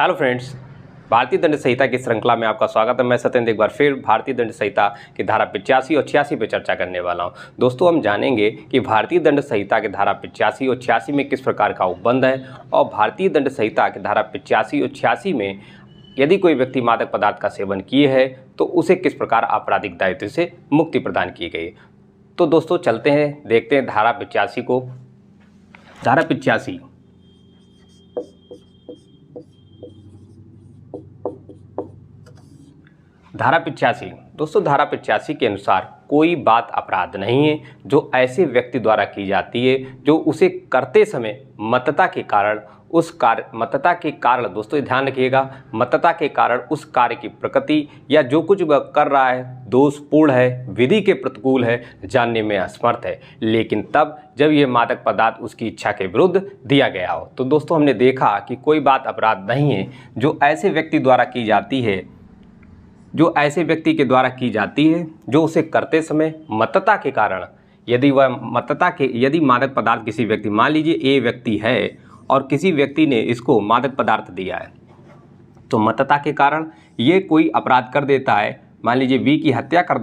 Hello friends, भारतीय दंड संहिता की श्रृंखला में आपका स्वागत है। मैं सत्येंद्र एक बार फिर भारतीय दंड संहिता की धारा 85 और 86 पर चर्चा करने वाला हूं। दोस्तों, हम जानेंगे कि भारतीय दंड संहिता की धारा 85 और 86 में किस प्रकार का उपबंध है और भारतीय दंड संहिता की धारा 85 और 86 में यदि कोई व्यक्ति मादक पदार्थ का सेवन किए है तो उसे किस प्रकार आपराधिक दायित्व से मुक्ति प्रदान की गई। तो दोस्तों चलते हैं, देखते हैं धारा 85 को। धारा 85 दोस्तों, धारा 85 के अनुसार कोई बात अपराध नहीं है जो ऐसे व्यक्ति द्वारा की जाती है जो उसे करते समय मतता के कारण दोस्तों ध्यान रखिएगा, मतता के कारण उस कार्य की प्रकृति या जो कुछ वह कर रहा है दोषपूर्ण है, विधि के प्रतिकूल है, जानने में असमर्थ है, लेकिन तब जब यह मादक पदार्थ उसकी इच्छा के विरुद्ध दिया गया हो। तो दोस्तों हमने देखा कि कोई बात अपराध नहीं है जो ऐसे व्यक्ति द्वारा की जाती है जो उसे करते समय मतता के कारण यदि मादक पदार्थ किसी व्यक्ति, मान लीजिए ए व्यक्ति है और किसी व्यक्ति ने इसको मादक पदार्थ दिया है, तो मतता के कारण ये कोई अपराध कर देता है, मान लीजिए बी की हत्या कर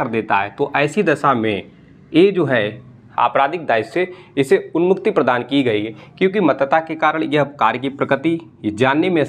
देता है, तो ऐसी दशा में ए जो है आपराधिक दायित्व से इसे उन्मुक्ति प्रदान की गई है, क्योंकि मतता के कारण यह कार्य की प्रकृति जानने में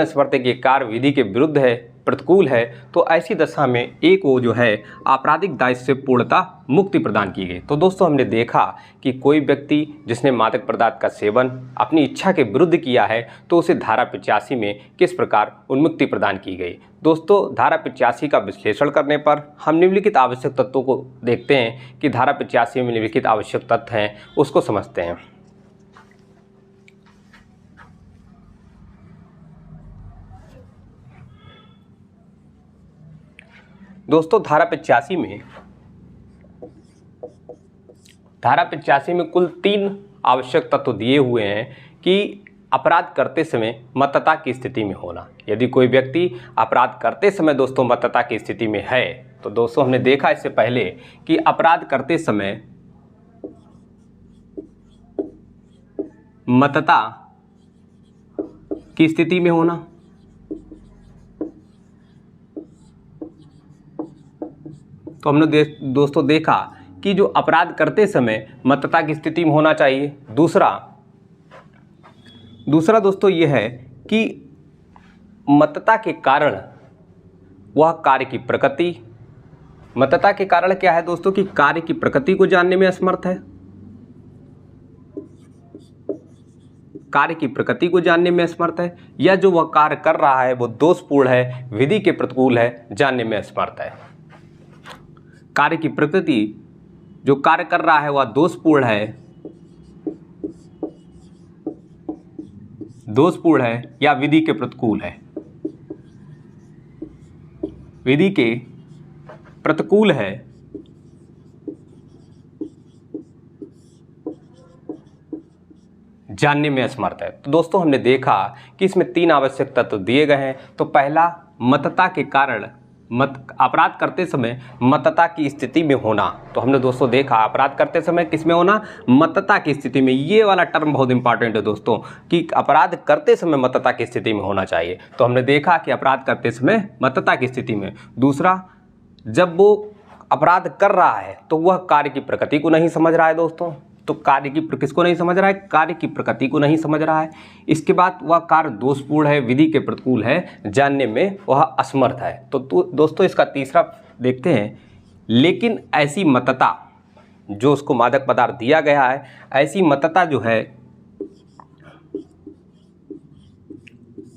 असमर्थ है कि कार्य विधि के विरुद्ध है, प्रतिकूल है, तो ऐसी दशा में ए को जो है आपराधिक दायित्व से पूर्णतः मुक्ति प्रदान की गई। तो दोस्तों हमने देखा कि कोई व्यक्ति जिसने मादक पदार्थ का सेवन अपनी इच्छा के विरुद्ध किया है तो उसे धारा 85 में किस प्रकार उन्मुक्ति प्रदान की गई। दोस्तों धारा 85 का विश्लेषण करने पर हम निम्नलिखित आवश्यक तत्वों को देखते हैं कि धारा 85 में निम्नलिखित आवश्यक तत्व हैं, उसको समझते हैं। दोस्तों धारा 85 में कुल 3 आवश्यक तत्व दिए हुए हैं कि अपराध करते समय मतता की स्थिति में होना। यदि कोई व्यक्ति अपराध करते समय दोस्तों मतता की स्थिति में है, तो दोस्तों हमने देखा इससे पहले कि अपराध करते समय मतता की स्थिति में होना, तो हमने दोस्तों देखा कि जो अपराध करते समय मतता की स्थिति में होना चाहिए। दूसरा दोस्तों ये है कि मतता के कारण वह कार्य की प्रकृति, मतता के कारण क्या है दोस्तों कि कार्य की प्रकृति को जानने में असमर्थ है, या जो वह कार्य कर रहा है वो दोषपूर्ण है, विधि के प्रतिकूल है, जानने में असमर्थ है। कार्य की प्रकृति, जो कार्य कर रहा है वह दोषपूर्ण है या विधि के प्रतिकूल है, जानने में असमर्थ है। तो दोस्तों हमने देखा कि इसमें 3 आवश्यक तत्व दिए गए हैं। तो पहला, मतता के कारण अपराध करते समय मतता की स्थिति में होना। तो हमने दोस्तों देखा अपराध करते समय किस में होना, मतता की स्थिति में। ये वाला टर्म बहुत इंपॉर्टेंट है दोस्तों कि अपराध करते समय मतता की स्थिति में होना चाहिए। तो हमने देखा कि अपराध करते समय मतता की स्थिति में। दूसरा, जब वो अपराध कर रहा है तो वह कार्य की प्रकृति को नहीं समझ रहा है दोस्तों, तो किसको नहीं समझ रहा है, कार्य की प्रकृति को नहीं समझ रहा है। इसके बाद वह कार्य दोषपूर्ण है, विधि के प्रतिकूल है, जानने में वह असमर्थ है। तो दोस्तों इसका तीसरा देखते हैं, लेकिन ऐसी मतता जो उसको मादक पदार्थ दिया गया है, ऐसी मतता जो है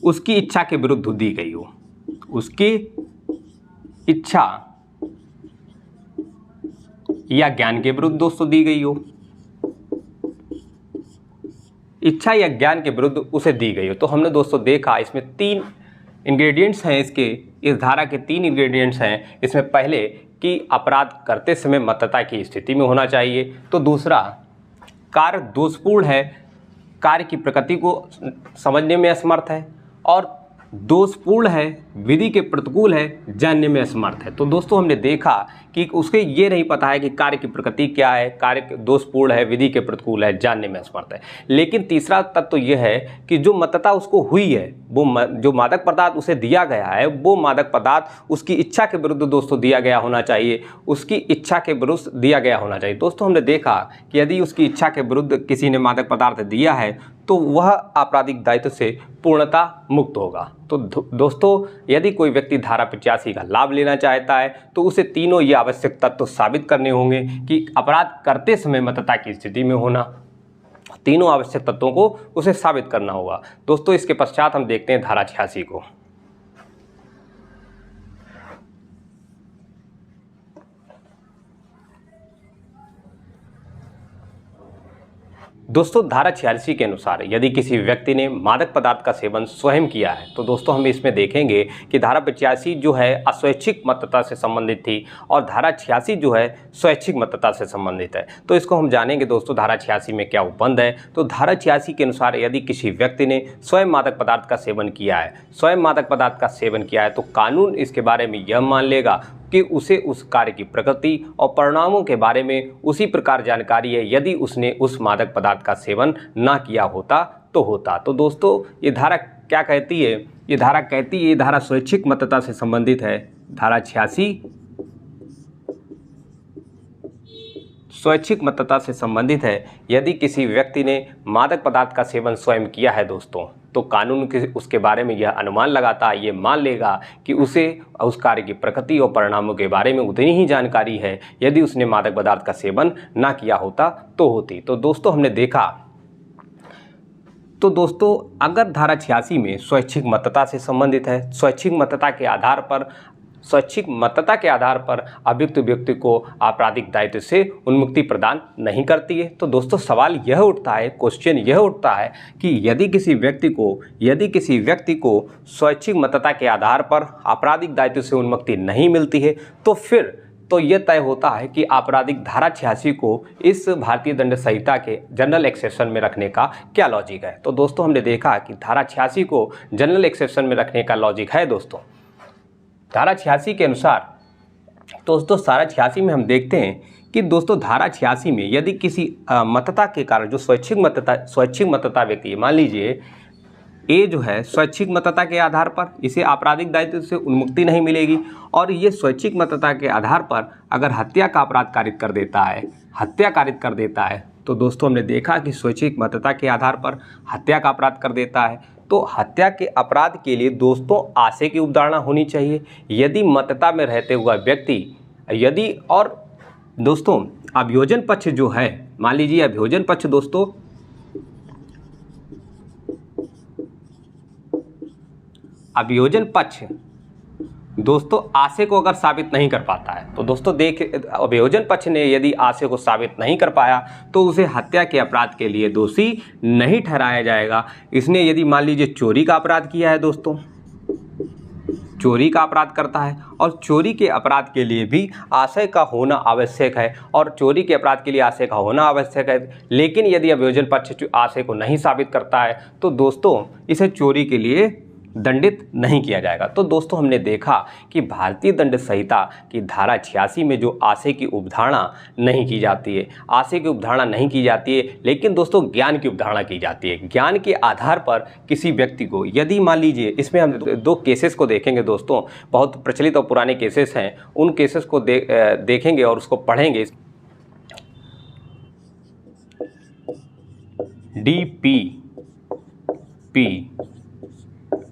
उसकी इच्छा के विरुद्ध दी गई हो, उसकी इच्छा या ज्ञान के विरुद्ध दोस्तों दी गई हो, इच्छा या ज्ञान के विरुद्ध उसे दी गई हो। तो हमने दोस्तों देखा इसमें 3 इंग्रेडिएंट्स हैं, इस धारा के 3 इंग्रेडिएंट्स हैं। इसमें पहले कि अपराध करते समय मतता की स्थिति में होना चाहिए। तो दूसरा, कार्य दोषपूर्ण है, कार्य की प्रकृति को समझने में असमर्थ है, और दोषपूर्ण है, विधि के प्रतिकूल है, जानने में असमर्थ है। तो दोस्तों हमने देखा कि उसके ये नहीं पता है कि कार्य की प्रकृति क्या है, कार्य दोषपूर्ण है, विधि के प्रतिकूल है, जानने में असमर्थ है। लेकिन तीसरा तत्व तो ये है कि जो मतता उसको हुई है, वो जो मादक पदार्थ उसे दिया गया है, वो मादक पदार्थ उसकी इच्छा के विरुद्ध दोस्तों दिया गया होना चाहिए, उसकी इच्छा के विरुद्ध दिया गया होना चाहिए। दोस्तों हमने देखा कि यदि उसकी इच्छा के विरुद्ध किसी ने मादक पदार्थ दिया है तो वह आपराधिक दायित्व से पूर्णतः मुक्त होगा। तो दोस्तों यदि कोई व्यक्ति धारा 85 का लाभ लेना चाहता है तो उसे तीनों ये आवश्यक तत्व साबित करने होंगे कि अपराध करते समय मतता की स्थिति में होना, तीनों आवश्यक तत्वों को उसे साबित करना होगा। दोस्तों इसके पश्चात हम देखते हैं धारा 86 को। दोस्तों धारा 86 के अनुसार यदि किसी व्यक्ति ने मादक पदार्थ का सेवन स्वयं किया है तो दोस्तों हम इसमें देखेंगे कि धारा 85 जो है अस्वैच्छिक मतता से संबंधित थी और धारा 86 जो है स्वैच्छिक मतता से संबंधित है। तो इसको हम जानेंगे दोस्तों धारा 86 में क्या उपबंध है। तो धारा 86 के अनुसार यदि किसी व्यक्ति ने स्वयं मादक पदार्थ का सेवन किया है, स्वयं मादक पदार्थ का सेवन किया है तो कानून इसके बारे में यह मान लेगा कि उसे उस कार्य की प्रकृति और परिणामों के बारे में उसी प्रकार जानकारी है यदि उसने उस मादक पदार्थ का सेवन ना किया होता तो होता। तो दोस्तों ये धारा क्या कहती है? ये धारा कहती है, ये धारा स्वैच्छिक मतता से संबंधित है। धारा 86 स्वैच्छिक मतता से संबंधित है। यदि किसी व्यक्ति ने मादक पदार्थ का सेवन स्वयं किया है दोस्तों तो कानून उसके बारे में यह अनुमान लगाता है, ये मान लेगा कि उसे उस कार्य की प्रकृति और परिणामों के बारे में उतनी ही जानकारी है यदि उसने मादक पदार्थ का सेवन ना किया होता तो होती। तो दोस्तों हमने देखा, तो दोस्तों अगर धारा 86 में स्वैच्छिक मतता से संबंधित है, स्वैच्छिक मतता के आधार पर अभियुक्त व्यक्ति को आपराधिक दायित्व से उन्मुक्ति प्रदान नहीं करती है। तो दोस्तों सवाल यह उठता है, क्वेश्चन यह उठता है कि यदि किसी व्यक्ति को स्वैच्छिक मतता के आधार पर आपराधिक दायित्व से उन्मुक्ति नहीं मिलती है तो फिर तो यह तय होता है कि आपराधिक धारा 86 को इस भारतीय दंड संहिता के जनरल एक्सेप्शन में रखने का क्या लॉजिक है। तो दोस्तों हमने देखा कि धारा 86 को जनरल एक्सेप्शन में रखने का लॉजिक है। दोस्तों धारा 86 के अनुसार दोस्तों धारा 86 में हम देखते हैं कि दोस्तों धारा 86 में यदि किसी मतता के कारण जो स्वैच्छिक मतता व्यक्ति, मान लीजिए ए जो है स्वैच्छिक मतता के आधार पर इसे आपराधिक दायित्व से उन्मुक्ति नहीं मिलेगी और ये स्वैच्छिक मतता के आधार पर अगर हत्या का अपराध कारित कर देता है तो दोस्तों हमने देखा कि स्वैच्छिक मतता के आधार पर हत्या का अपराध कर देता है तो हत्या के अपराध के लिए दोस्तों आशय की अवधारणा होनी चाहिए। यदि मतता में रहते हुआ व्यक्ति और दोस्तों अभियोजन पक्ष जो है, मान लीजिए अभियोजन पक्ष दोस्तों आशय को अगर साबित नहीं कर पाता है तो दोस्तों अभियोजन पक्ष ने यदि आशय को साबित नहीं कर पाया तो उसे हत्या के अपराध के लिए दोषी नहीं ठहराया जाएगा। इसने यदि मान लीजिए चोरी का अपराध किया है, दोस्तों चोरी का अपराध करता है और चोरी के अपराध के लिए भी आशय का होना आवश्यक है और चोरी के अपराध के लिए आशय का होना आवश्यक है, लेकिन यदि अभियोजन पक्ष आशय को नहीं साबित करता है तो दोस्तों इसे चोरी के लिए दंडित नहीं किया जाएगा। तो दोस्तों हमने देखा कि भारतीय दंड संहिता की धारा 86 में जो आशय की अवधारणा नहीं की जाती है, लेकिन दोस्तों ज्ञान की अवधारणा की जाती है। ज्ञान के आधार पर किसी व्यक्ति को यदि मान लीजिए, इसमें हम दो केसेस को देखेंगे दोस्तों, बहुत प्रचलित और पुराने केसेस हैं, उन केसेस को देखेंगे और उसको पढ़ेंगे। DPP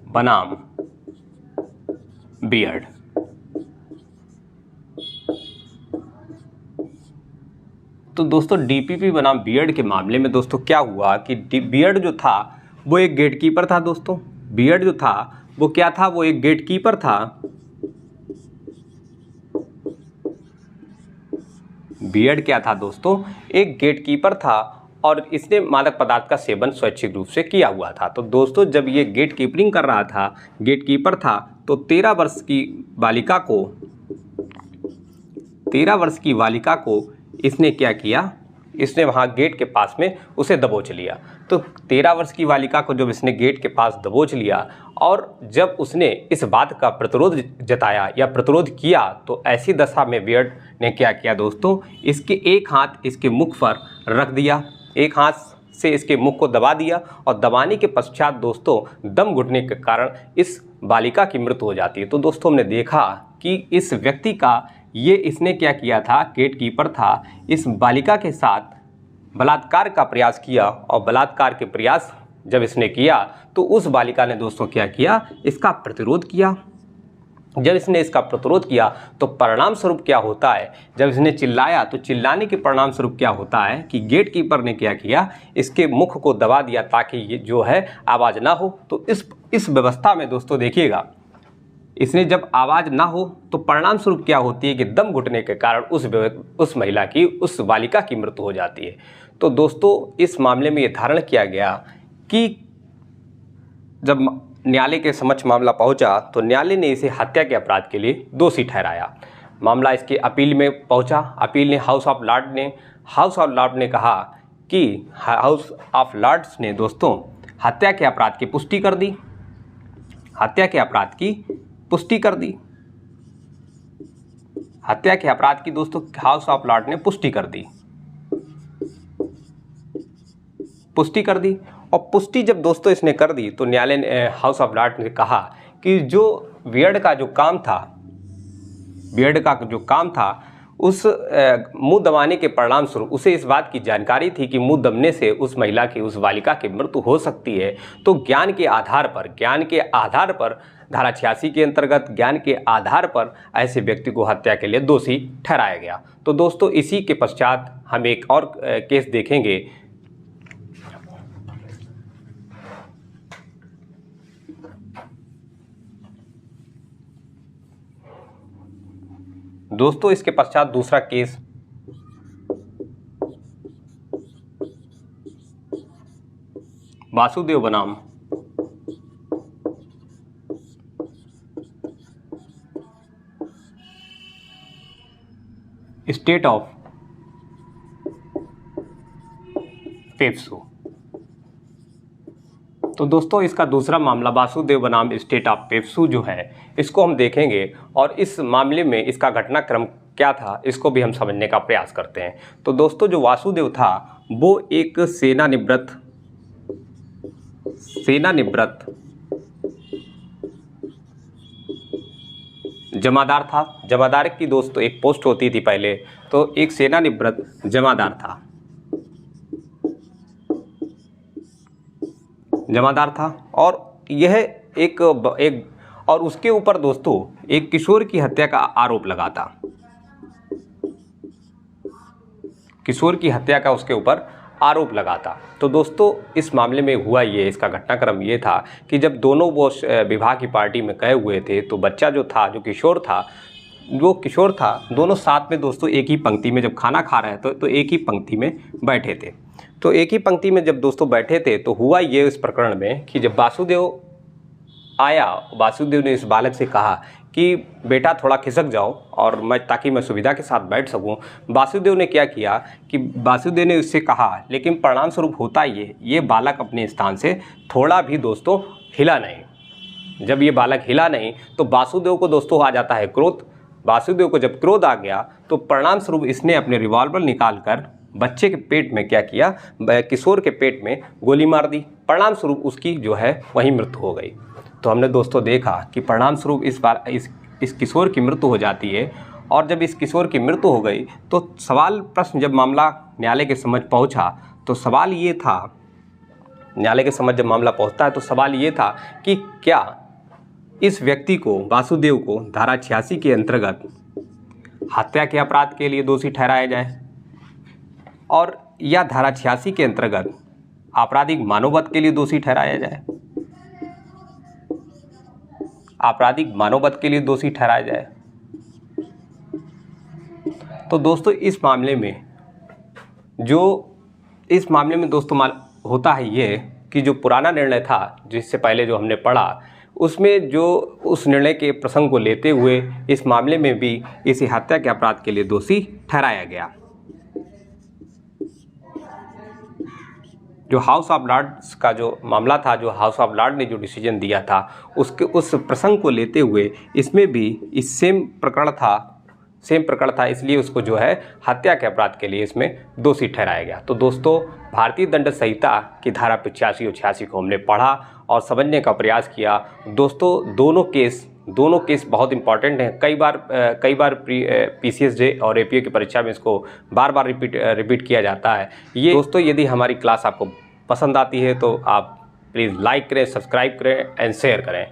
बनाम बियर्ड। तो दोस्तों DPP बनाम बियर्ड के मामले में दोस्तों क्या हुआ कि बियर्ड जो था वो एक गेटकीपर था। दोस्तों बियर्ड जो था वो क्या था? वो एक गेटकीपर था। बियर्ड क्या था दोस्तों? एक गेटकीपर था और इसने मादक पदार्थ का सेवन स्वैच्छिक रूप से किया हुआ था। तो दोस्तों जब ये गेट कीपरिंग कर रहा था, गेटकीपर था, तो 13 वर्ष की बालिका को इसने क्या किया? इसने वहाँ गेट के पास में उसे दबोच लिया। तो 13 वर्ष की बालिका को जब इसने गेट के पास दबोच लिया और जब उसने इस बात का प्रतिरोध जताया या प्रतिरोध किया, तो ऐसी दशा में बियर्ड ने क्या किया दोस्तों, इसके एक हाथ इसके मुख पर रख दिया, एक हाथ से इसके मुख को दबा दिया और दबाने के पश्चात दोस्तों दम घुटने के कारण इस बालिका की मृत्यु हो जाती है। तो दोस्तों हमने देखा कि इस व्यक्ति का इसने क्या किया था, गेट कीपर था, इस बालिका के साथ बलात्कार का प्रयास किया और बलात्कार के प्रयास जब इसने किया तो उस बालिका ने दोस्तों क्या किया, इसका प्रतिरोध किया। जब इसने इसका प्रतिरोध किया तो परिणाम स्वरूप क्या होता है, जब इसने चिल्लाया तो चिल्लाने के परिणाम स्वरूप क्या होता है कि गेट कीपर ने क्या किया, इसके मुख को दबा दिया ताकि ये जो है आवाज़ ना हो। तो इस व्यवस्था में दोस्तों देखिएगा, इसने जब आवाज़ ना हो तो परिणाम स्वरूप क्या होती है कि दम घुटने के कारण उस महिला की, उस बालिका की मृत्यु हो जाती है। तो दोस्तों इस मामले में ये धारण किया गया कि जब न्यायालय के समक्ष मामला पहुंचा तो न्यायालय ने इसे हत्या के अपराध के लिए दोषी ठहराया। मामला इसके अपील में पहुंचा। अपील ने हाउस ऑफ लॉर्ड ने कहा कि हाउस ऑफ लॉर्ड्स ने दोस्तों हत्या के अपराध की पुष्टि कर दी, हत्या के अपराध की पुष्टि कर दी, हत्या के अपराध की दोस्तों हाउस ऑफ लॉर्ड ने पुष्टि कर दी, पुष्टि कर दी। और पुष्टि जब दोस्तों इसने कर दी तो न्यायालय ने, हाउस ऑफ लॉर्ड ने कहा कि जो बियर्ड का जो काम था उस मुंह दबाने के परिणाम स्वरूप उसे इस बात की जानकारी थी कि मुंह दबने से उस महिला की, उस बालिका की मृत्यु हो सकती है। तो ज्ञान के आधार पर धारा 86 के अंतर्गत ज्ञान के आधार पर ऐसे व्यक्ति को हत्या के लिए दोषी ठहराया गया। तो दोस्तों इसी के पश्चात हम एक और केस देखेंगे। दोस्तों इसके पश्चात दूसरा केस वासुदेव बनाम स्टेट ऑफ पेप्सू। तो दोस्तों इसका दूसरा मामला वासुदेव बनाम स्टेट ऑफ पेप्सू जो है, इसको हम देखेंगे और इस मामले में इसका घटनाक्रम क्या था इसको भी हम समझने का प्रयास करते हैं। तो दोस्तों जो वासुदेव था वो एक सेवानिवृत्त जमादार था। जमादार की दोस्तों एक पोस्ट होती थी पहले, तो एक सेवानिवृत्त जमादार था और यह एक और उसके ऊपर दोस्तों एक किशोर की हत्या का आरोप लगा था। किशोर की हत्या का उसके ऊपर आरोप लगा था। तो दोस्तों इस मामले में हुआ इसका घटनाक्रम ये था कि जब दोनों वो विवाह की पार्टी में गए हुए थे तो बच्चा जो किशोर था, दोनों साथ में दोस्तों एक ही पंक्ति में जब खाना खा रहे थे तो एक ही पंक्ति में बैठे थे। तो एक ही पंक्ति में जब दोस्तों बैठे थे तो हुआ ये इस प्रकरण में कि जब वासुदेव आया, वासुदेव ने इस बालक से कहा कि बेटा थोड़ा खिसक जाओ और ताकि मैं सुविधा के साथ बैठ सकूं। वासुदेव ने क्या किया कि वासुदेव ने उससे कहा, लेकिन परिणाम स्वरूप होता ये बालक अपने स्थान से थोड़ा भी दोस्तों हिला नहीं। जब ये बालक हिला नहीं तो वासुदेव को दोस्तों आ जाता है क्रोध। वासुदेव को जब क्रोध आ गया तो परिणाम स्वरूप इसने अपने रिवॉल्वर निकालकर बच्चे के पेट में क्या किया, किशोर के पेट में गोली मार दी। परिणाम स्वरूप उसकी जो है वहीं मृत्यु हो गई। तो हमने दोस्तों देखा कि परिणाम स्वरूप इस किशोर की मृत्यु हो जाती है। और जब इस किशोर की मृत्यु हो गई तो प्रश्न जब मामला न्यायालय के समझ पहुंचा तो सवाल ये था, न्यायालय के समझ जब मामला पहुंचता है तो सवाल ये था कि क्या इस व्यक्ति को, वासुदेव को, धारा 86 के अंतर्गत हत्या के अपराध के लिए दोषी ठहराया जाए और या धारा 86 के अंतर्गत आपराधिक मानववध के लिए दोषी ठहराया जाए, आपराधिक मानववध के लिए दोषी ठहराया जाए। तो दोस्तों इस मामले में दोस्तों होता है ये कि जो पुराना निर्णय था जिससे पहले जो हमने पढ़ा, उसमें जो उस निर्णय के प्रसंग को लेते हुए इस मामले में भी इसे हत्या के अपराध के लिए दोषी ठहराया गया। जो हाउस ऑफ लॉर्ड्स का जो मामला था, जो हाउस ऑफ लॉर्ड ने जो डिसीजन दिया था, उसके उस प्रसंग को लेते हुए इसमें भी इस सेम प्रकरण था, इसलिए उसको जो है हत्या के अपराध के लिए इसमें दोषी ठहराया गया। तो दोस्तों, भारतीय दंड संहिता की धारा 85 और 86 को हमने पढ़ा और समझने का प्रयास किया। दोस्तों, दोनों केस बहुत इंपॉर्टेंट हैं। कई बार PCSJ और APO की परीक्षा में इसको बार बार रिपीट किया जाता है। ये दोस्तों, यदि हमारी क्लास आपको पसंद आती है तो आप प्लीज़ लाइक करें, सब्सक्राइब करें एंड शेयर करें।